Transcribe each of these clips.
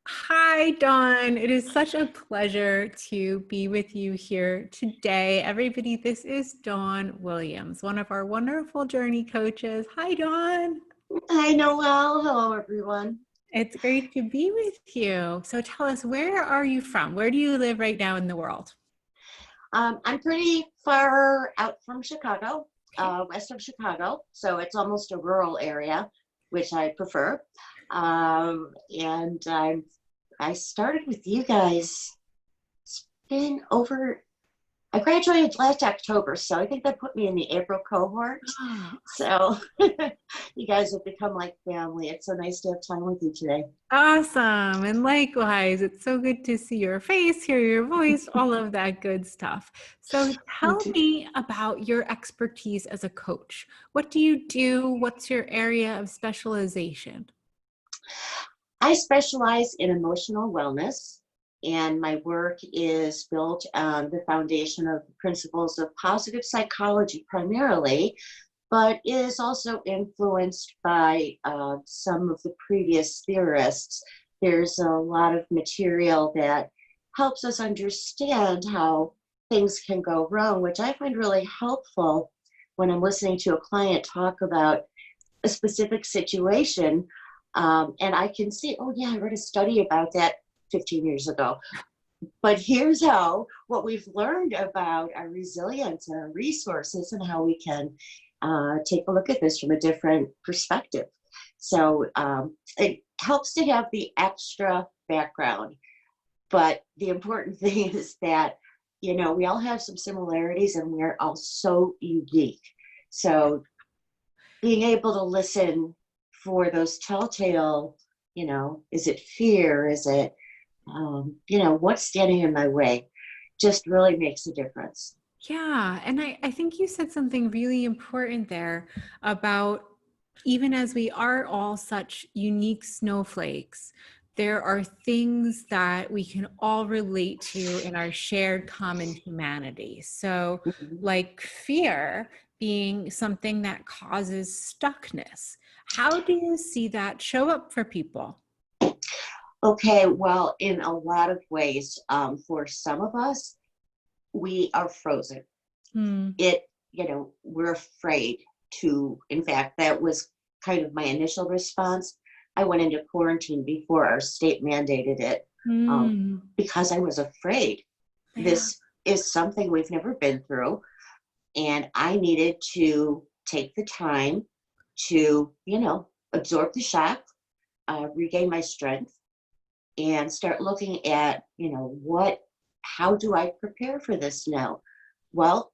Hi, Dawn. It is such a pleasure to be with you here today. Everybody, this is Dawn Williams, one of our wonderful journey coaches. Hi, Dawn. Hi, Noel. Hello, everyone. It's great to be with you. So tell us, where are you from? Where do you live right now in the world? I'm pretty far out from Chicago, Okay. west of Chicago, so it's almost a rural area, which I prefer. And I started with you guys. It's been over. I graduated last October, so I think that put me in the April cohort. Ah, So you guys have become like family. It's so nice to have time with you today. awesome. And likewise, it's so good to see your face, hear your voice, all of that good stuff. So You tell too. me about your expertise as a coach. What do you do? What's your area of specialization? I specialize in emotional wellness, and my work is built on the foundation of the principles of positive psychology primarily, but is also influenced by some of the previous theorists. There's a lot of material that helps us understand how things can go wrong, which I find really helpful when I'm listening to a client talk about a specific situation. And I can see, oh, yeah, I read a study about that 15 years ago. But here's how what we've learned about our resilience and our resources and how we can take a look at this from a different perspective. So it helps to have the extra background. But the important thing is that, we all have some similarities and we're all so unique. So being able to listen for those telltale, is it fear? Is it, what's standing in my way? Just really makes a difference. Yeah, and I think you said something really important there about even as we are all such unique snowflakes, there are things that we can all relate to in our shared common humanity. So, Mhm. like fear being something that causes stuckness. How do you see that show up for people? Okay, well, in a lot of ways, for some of us, we are frozen. Hmm. It, we're afraid to, in fact, that was kind of my initial response. I went into quarantine before our state mandated it um, Hmm. because I was afraid. Yeah. This is something we've never been through. And I needed to take the time to, absorb the shock, regain my strength, and start looking at, how do I prepare for this now? Well,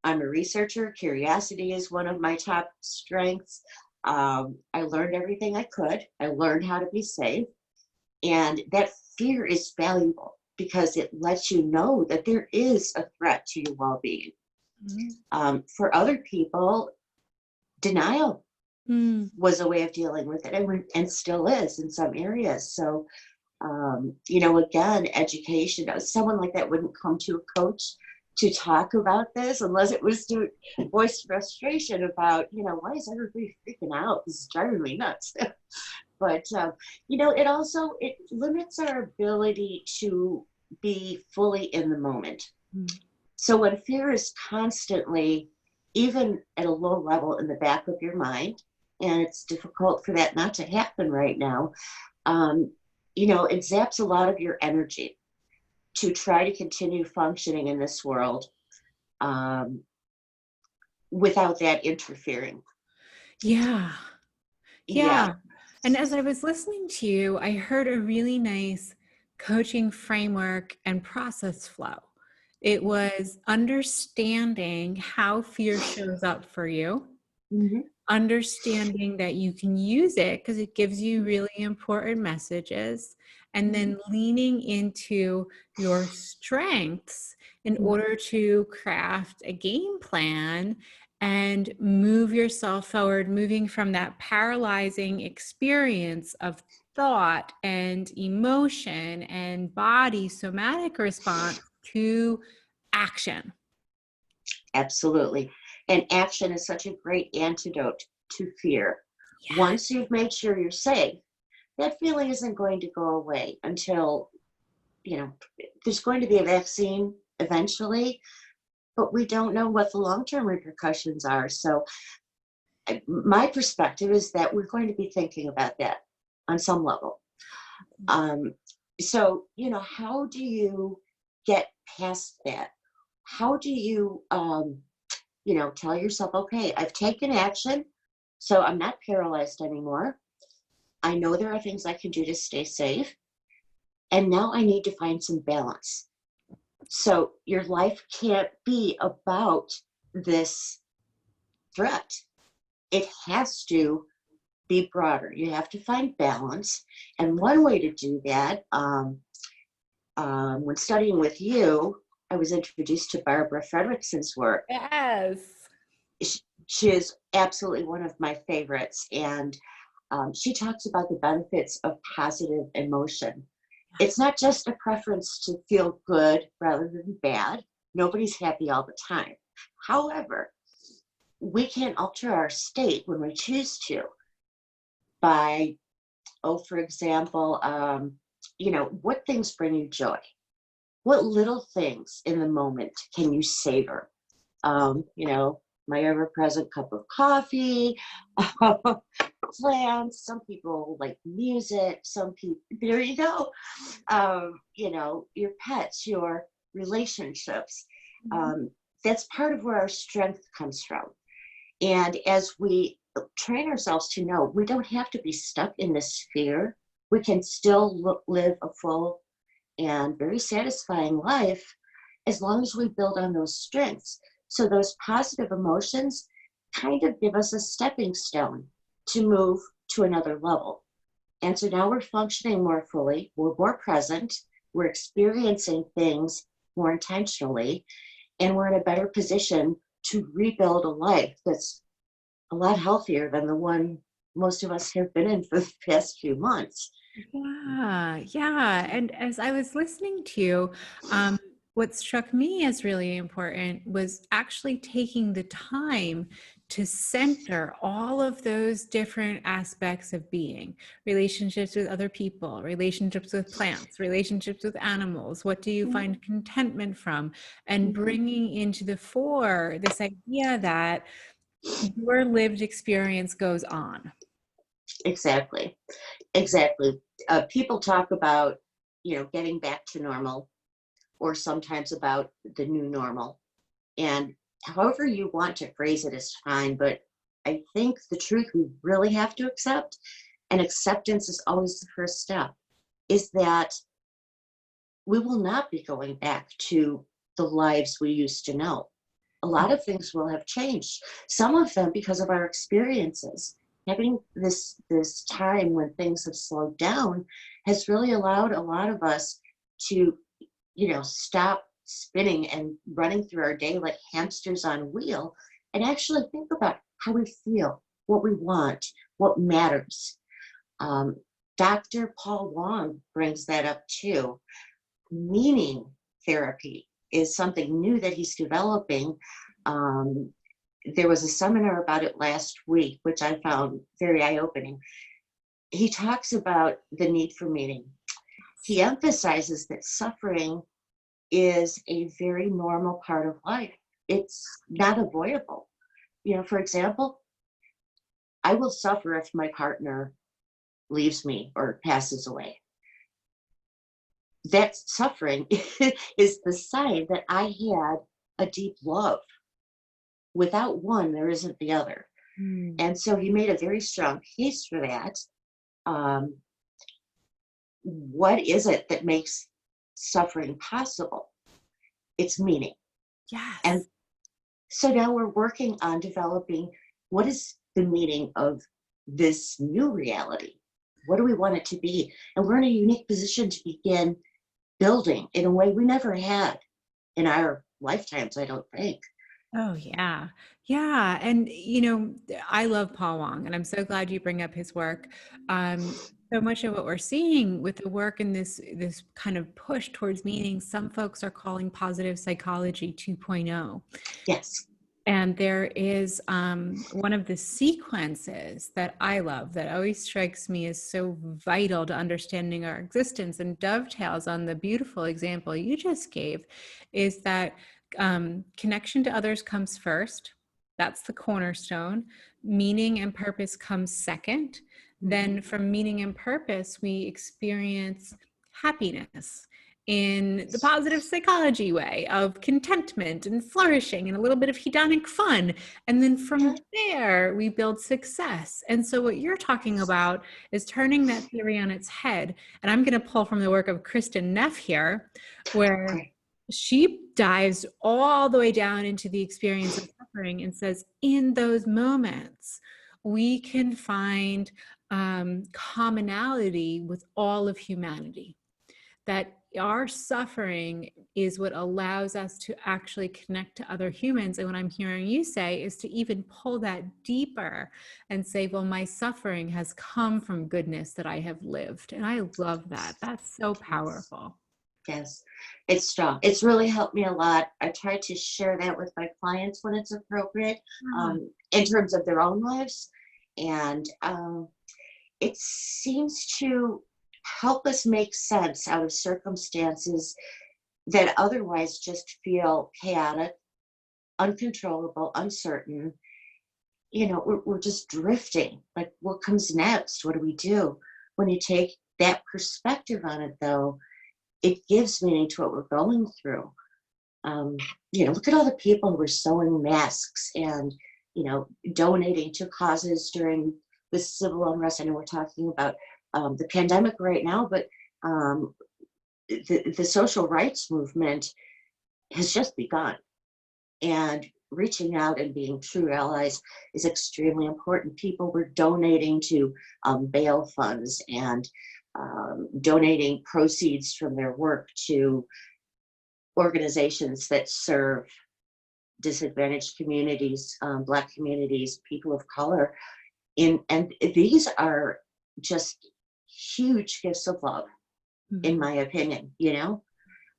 I'm a researcher. Curiosity is one of my top strengths. I learned everything I could. I learned how to be safe. And that fear is valuable because it lets you know that there is a threat to your well being. For other people, denial Hmm. was a way of dealing with it and still is in some areas. So, again, education, someone like that wouldn't come to a coach to talk about this unless it was to voice frustration about, why is everybody freaking out? This is driving me nuts. But, it limits our ability to be fully in the moment. Hmm. So when fear is constantly, even at a low level in the back of your mind, and it's difficult for that not to happen right now, um, it zaps a lot of your energy to try to continue functioning in this world um, without that interfering. Yeah. Yeah. Yeah. And as I was listening to you, I heard a really nice coaching framework and process flow. It was understanding how fear shows up for you, Mhm. understanding that you can use it because it gives you really important messages, and then leaning into your strengths in order to craft a game plan and move yourself forward, moving from that paralyzing experience of thought and emotion and body somatic response to action. Absolutely. And action is such a great antidote to fear. Yeah. Once you've made sure you're safe, that feeling isn't going to go away until, there's going to be a vaccine eventually, but we don't know what the long-term repercussions are. So my perspective is that we're going to be thinking about that on some level. Um, so, how do you get past that? How do you, tell yourself, okay, I've taken action, so I'm not paralyzed anymore. I know there are things I can do to stay safe. And now I need to find some balance. So your life can't be about this threat. It has to be broader. You have to find balance. And one way to do that, when studying with you, I was introduced to Barbara Fredrickson's work. Yes. She is absolutely one of my favorites. And she talks about the benefits of positive emotion. It's not just a preference to feel good rather than bad. Nobody's happy all the time. However, we can alter our state when we choose to by, for example, what things bring you joy? What little things in the moment can you savor? My ever-present cup of coffee, plants. Some people like music. Some people, there you go. Your pets, your relationships. That's part of where our strength comes from. And as we train ourselves to know, we don't have to be stuck in this fear. We can still live a full and very satisfying life as long as we build on those strengths. So those positive emotions kind of give us a stepping stone to move to another level. And so now we're functioning more fully, we're more present, we're experiencing things more intentionally, and we're in a better position to rebuild a life that's a lot healthier than the one most of us have been in for the past few months. Yeah, yeah. And as I was listening to you, what struck me as really important was actually taking the time to center all of those different aspects of being: relationships with other people, relationships with plants, relationships with animals. What do you find contentment from? And bringing into the fore this idea that your lived experience goes on. Exactly. Exactly. People talk about, getting back to normal, or sometimes about the new normal. And however you want to phrase it is fine. But I think the truth we really have to accept, and acceptance is always the first step, is that we will not be going back to the lives we used to know. A lot of things will have changed. Some of them because of our experiences. Having this time when things have slowed down has really allowed a lot of us to, stop spinning and running through our day like hamsters on a wheel, and actually think about how we feel, what we want, what matters. Um, Dr. Paul Wong brings that up too. Meaning therapy is something new that he's developing. Um, there was a seminar about it last week, which I found very eye-opening. He talks about the need for meaning. He emphasizes that suffering is a very normal part of life. It's not avoidable. For example, I will suffer if my partner leaves me or passes away. That suffering is the sign that I had a deep love. Without one, there isn't the other. Mm. And so he made a very strong case for that. Um, what is it that makes suffering possible? It's meaning. And Yes. so now we're working on developing what is the meaning of this new reality? What do we want it to be? And we're in a unique position to begin building in a way we never had in our lifetimes, I don't think. Oh, yeah. Yeah. And, I love Paul Wong, and I'm so glad you bring up his work. So much of what we're seeing with the work and this kind of push towards meaning, some folks are calling positive psychology 2.0. Yes. And there is one of the sequences that I love that always strikes me as so vital to understanding our existence and dovetails on the beautiful example you just gave is that connection to others comes first. That's the cornerstone. Meaning and purpose comes second. Then, from meaning and purpose, we experience happiness in the positive psychology way of contentment and flourishing and a little bit of hedonic fun. And then Yeah. from there, we build success. And so, what you're talking about is turning that theory on its head. And I'm going to pull from the work of Kristen Neff here, where Great. she dives all the way down into the experience of suffering and says, in those moments, we can find commonality with all of humanity, that our suffering is what allows us to actually connect to other humans. And what I'm hearing you say is to even pull that deeper and say, well, my suffering has come from goodness that I have lived. And I love that. That's so Yes. powerful. Yes, it's strong. It's really helped me a lot. I try to share that with my clients when it's appropriate, Ah, in terms of their own lives. And it seems to help us make sense out of circumstances that otherwise just feel chaotic, uncontrollable, uncertain. We're just drifting. Like, what comes next? What do we do? When you take that perspective on it, though, it gives meaning to what we're going through. Um, Look at all the people who are sewing masks and, donating to causes during the civil unrest. I know we're talking about the pandemic right now, but um, the social rights movement has just begun. And reaching out and being true allies is extremely important. People were donating to bail funds and donating proceeds from their work to organizations that serve disadvantaged communities, Black communities, people of color. And these are just huge gifts of love, in mhm. my opinion.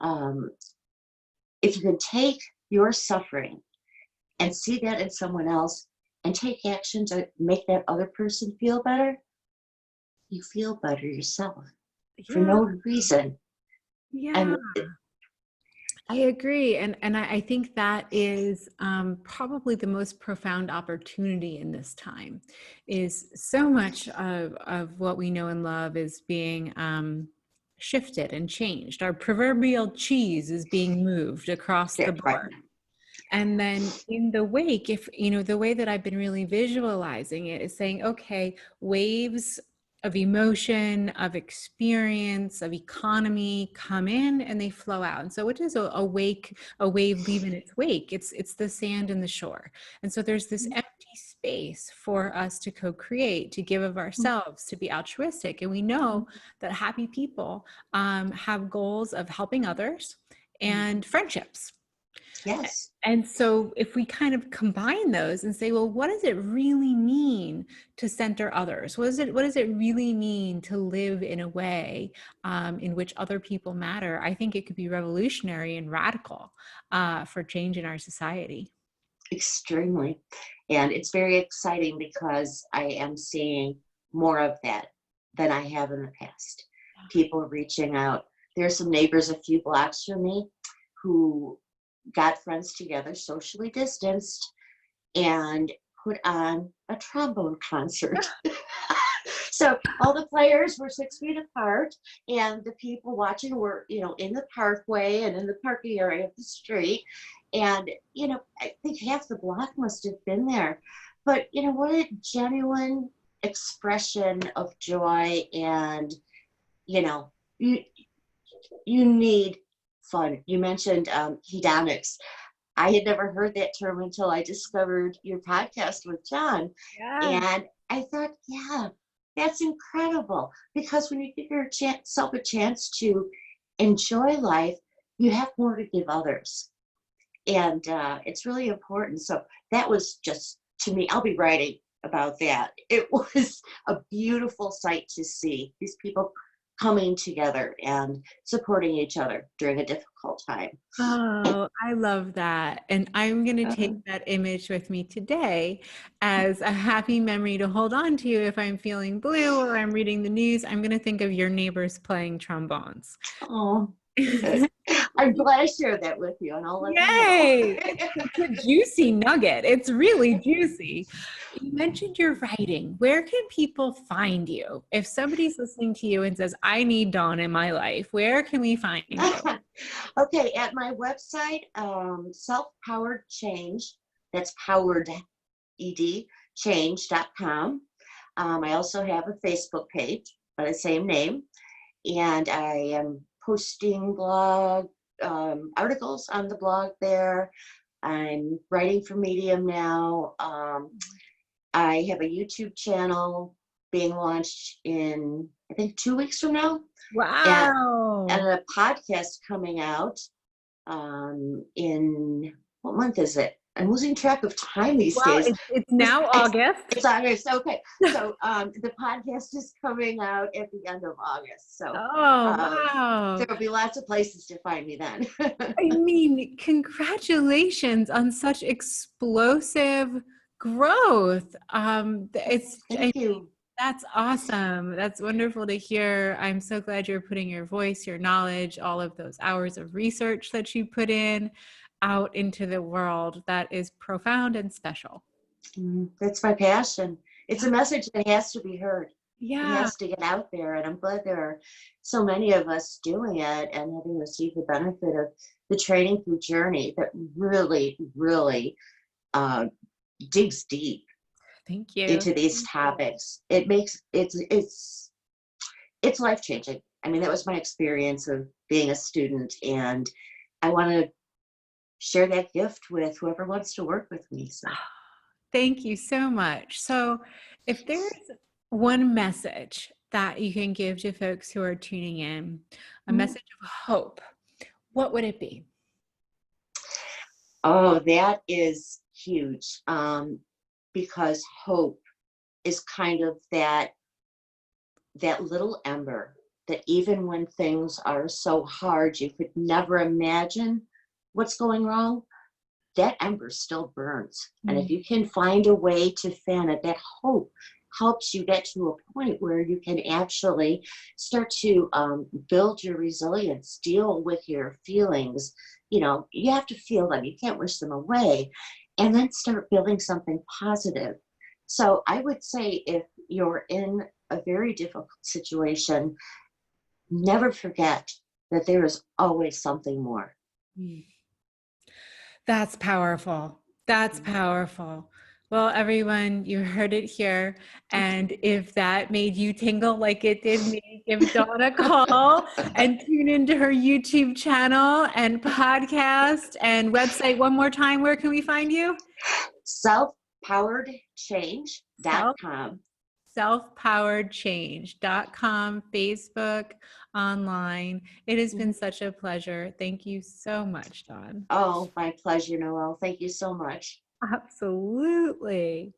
Um, if you can take your suffering and see that in someone else and take action to make that other person feel better, you feel better yourself for Yeah, no reason. yeah. And I agree. And I think that is probably the most profound opportunity in this time is so much of what we know and love is being shifted and changed. Our proverbial cheese is being moved across the right. board. And then in the wake, if the way that I've been really visualizing it is saying, okay, waves of emotion, of experience, of economy come in and they flow out. And so what does a wave leave in its wake? It's the sand and the shore. And so there's this empty space for us to co-create, to give of ourselves, to be altruistic. And we know that happy people have goals of helping others and friendships. Yes. And so if we kind of combine those and say, well, what does it really mean to center others? What does it really mean to live in a way in which other people matter? I think it could be revolutionary and radical for change in our society. Extremely. And it's very exciting because I am seeing more of that than I have in the past. People reaching out. There are some neighbors a few blocks from me who got friends together, socially distanced, and put on a trombone concert. So all the players were 6 feet apart, and the people watching were, in the parkway and in the parking area of the street. And, I think half the block must have been there. But, what a genuine expression of joy. And, you know, you, you need fun. You mentioned hedonics. I had never heard that term until I discovered your podcast with John. Yeah. And I thought, yeah, that's incredible. Because when you give yourself a chance to enjoy life, you have more to give others. And it's really important. So that was just, to me, I'll be writing about that. It was a beautiful sight to see these people coming together and supporting each other during a difficult time. Oh, I love that. And I'm going to take Uh, that image with me today as a happy memory to hold on to if I'm feeling blue or I'm reading the news. I'm going to think of your neighbors playing trombones. oh, good. I'm glad I shared that with you, and I'll let them know. Yay! It's a juicy nugget. It's really juicy. You mentioned your writing. Where can people find you? If somebody's listening to you and says, I need Dawn in my life, where can we find you? Okay, at my website, self-powered change, that's powered ed change.com. I also have a Facebook page by the same name, and I am posting blog articles on the blog there. I'm writing for Medium now. I have a YouTube channel being launched in, I think, 2 weeks from now, and, and Wow. a podcast coming out in, what month is it? I'm losing track of time these Well, days. it's now August. It's August. Okay. So the podcast is coming out at the end of August. So Oh, there wow. will be lots of places to find me then. I mean, congratulations on such explosive growth. I Thank you. That's awesome. That's wonderful to hear. I'm so glad you're putting your voice, your knowledge, all of those hours of research that you put in out into the world. That is profound and special. That's my passion. It's Yeah. a message that has to be heard. It Yeah. has to get out there. And I'm glad there are so many of us doing it and having received the benefit of the training through Journey that really, really uh, digs deep Thank you. into these topics. It makes it's life changing. I mean, that was my experience of being a student, and I want to share that gift with whoever wants to work with me. So, Thank you so much. So, if there's one message that you can give to folks who are tuning in, a mm, message of hope, what would it be? oh, that is huge, because hope is kind of that little ember that even when things are so hard, you could never imagine what's going wrong, that ember still burns. And if Mm. you can find a way to fan it, that hope helps you get to a point where you can actually start to build your resilience, deal with your feelings. You know, you have to feel them, you can't wish them away, and then start building something positive. So I would say if you're in a very difficult situation, never forget that there is always something more. Mm. That's powerful. That's powerful. Well, everyone, you heard it here. And if that made you tingle like it did me, give Dawn a call and tune into her YouTube channel and podcast and website one more time. Where can we find you? Self Self-poweredchange.com. selfpoweredchange.com, Facebook, online. It has been such a pleasure. Thank you so much, Dawn. Oh, my pleasure, Noel. Thank you so much. Absolutely.